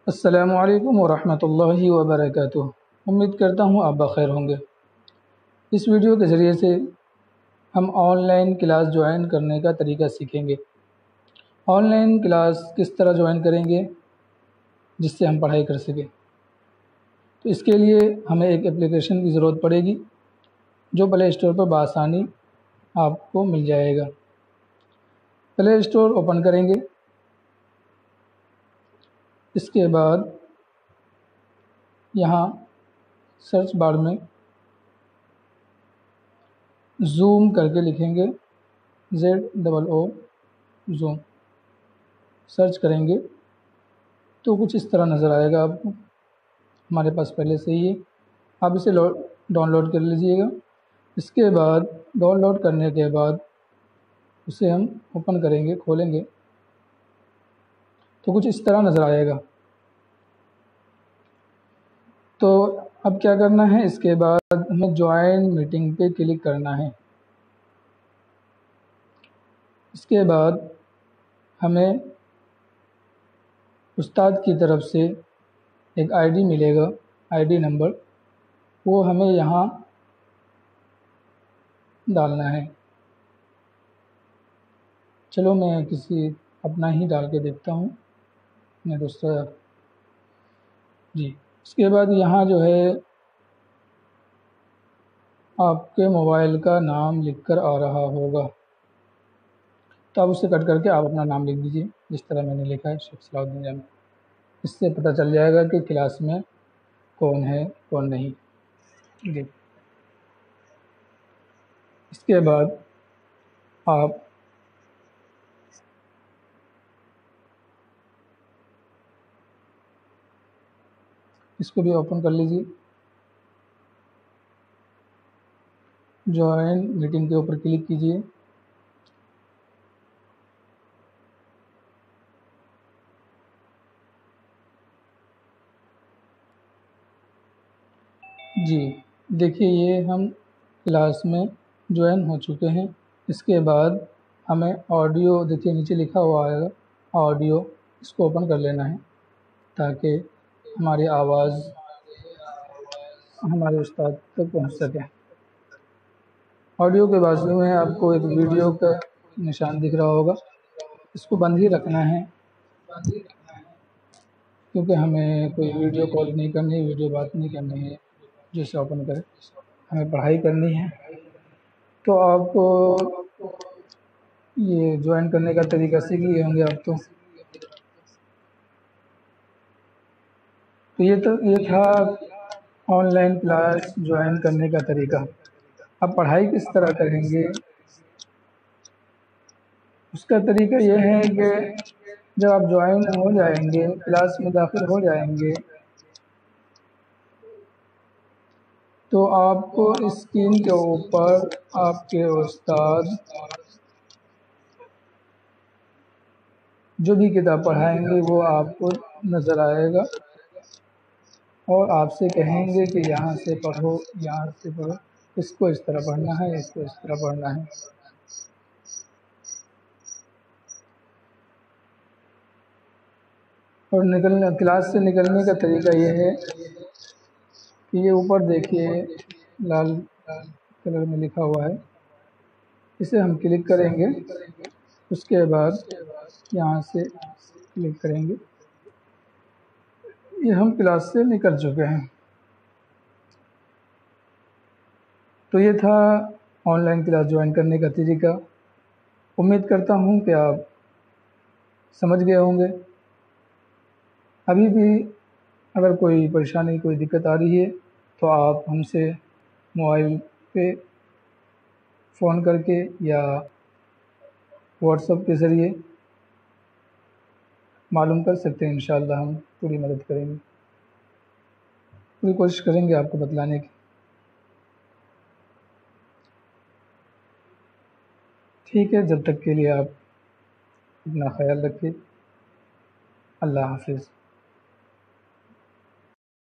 السلام علیکم ورحمۃ اللہ وبرکاتہ۔ امید کرتا ہوں آپ بخیر ہوں گے۔ اس ویڈیو کے ذریعے سے ہم آن لائن کلاس جوائن کرنے کا طریقہ سیکھیں گے۔ آن لائن کلاس کس طرح جوائن کریں گے جس سے ہم پڑھائی کر سکیں۔ تو اس کے لیے ہمیں ایک اپلیکیشن کی ضرورت پڑے گی جو پلے اسٹور پر بآسانی آپ کو مل جائے گا۔ پلے اسٹور اوپن کریں گے۔ اس کے بعد یہاں سرچ بار میں زوم کر کے لکھیں گے ZOO زوم، سرچ کریں گے تو کچھ اس طرح نظر آئے گا آپ کو۔ ہمارے پاس پہلے سے ہی ہے، آپ اسے ڈاؤن لوڈ کر لیجئے گا۔ اس کے بعد ڈاؤن لوڈ کرنے کے بعد اسے ہم اوپن کریں گے، کھولیں گے تو کچھ اس طرح نظر آئے گا۔ تو اب کیا کرنا ہے، اس کے بعد ہمیں جوائن میٹنگ پہ کلک کرنا ہے۔ اس کے بعد ہمیں استاد کی طرف سے ایک ID ملے گا، ID نمبر، وہ ہمیں یہاں ڈالنا ہے۔ چلو میں کسی اپنا ہی ڈال کے دیکھتا ہوں، میں دوسرا جی۔ اس کے بعد یہاں جو ہے آپ کے موبائل کا نام لکھ کر آ رہا ہوگا، تو آپ اسے کٹ کر کے آپ اپنا نام لکھ دیجیے جس طرح میں نے لکھا ہے، شیخ صلاح الدین جامی۔ اس سے پتہ چل جائے گا کہ کلاس میں کون ہے کون نہیں جی۔ اس کے بعد آپ اس کو بھی اوپن کر لیجیے، جوائن میٹنگ کے اوپر کلک کیجیے۔ جی دیکھیے، یہ ہم کلاس میں جوائن ہو چکے ہیں۔ اس کے بعد ہمیں آڈیو، دیکھیے نیچے لکھا ہوا آئے گا آڈیو، اس کو اوپن کر لینا ہے تاکہ ہماری آواز ہمارے استاد تک پہنچ سکے۔ آڈیو کے بازو میں آپ کو ایک ویڈیو کا نشان دکھ رہا ہوگا، اس کو بند ہی رکھنا ہے کیونکہ ہمیں کوئی ویڈیو کال نہیں کرنی، ویڈیو بات نہیں کرنی ہے جسے اوپن کرے، ہمیں پڑھائی کرنی ہے۔ تو آپ کو یہ جوائن کرنے کا طریقہ سیکھ لیے ہوں گے آپ تو یہ تھا آن لائن کلاس جوائن کرنے کا طریقہ۔ اب پڑھائی کس طرح کریں گے، اس کا طریقہ یہ ہے کہ جب آپ جوائن ہو جائیں گے، کلاس میں داخل ہو جائیں گے، تو آپ کو اسکرین کے اوپر آپ کے استاد جو بھی کتاب پڑھائیں گے وہ آپ کو نظر آئے گا اور آپ سے کہیں گے کہ یہاں سے پڑھو، یہاں سے پڑھو، اس کو اس طرح پڑھنا ہے، اس کو اس طرح پڑھنا ہے۔ اور کلاس سے نکلنے کا طریقہ یہ ہے کہ یہ اوپر دیکھیے لال کلر میں لکھا ہوا ہے، اسے ہم کلک کریں گے۔ اس کے بعد یہاں سے کلک کریں گے، یہ ہم کلاس سے نکل چکے ہیں۔ تو یہ تھا آن لائن کلاس جوائن کرنے کا طریقہ۔ امید کرتا ہوں کہ آپ سمجھ گئے ہوں گے۔ ابھی بھی اگر کوئی پریشانی، کوئی دقت آ رہی ہے تو آپ ہم سے موبائل پہ فون کر کے یا واٹس ایپ کے ذریعے معلوم کر سکتے ہیں۔ انشاءاللہ ہم پوری مدد کریں گے، پوری کوشش کریں گے آپ کو بتلانے کی۔ ٹھیک ہے، جب تک کے لیے آپ اپنا خیال رکھیے۔ اللہ حافظ۔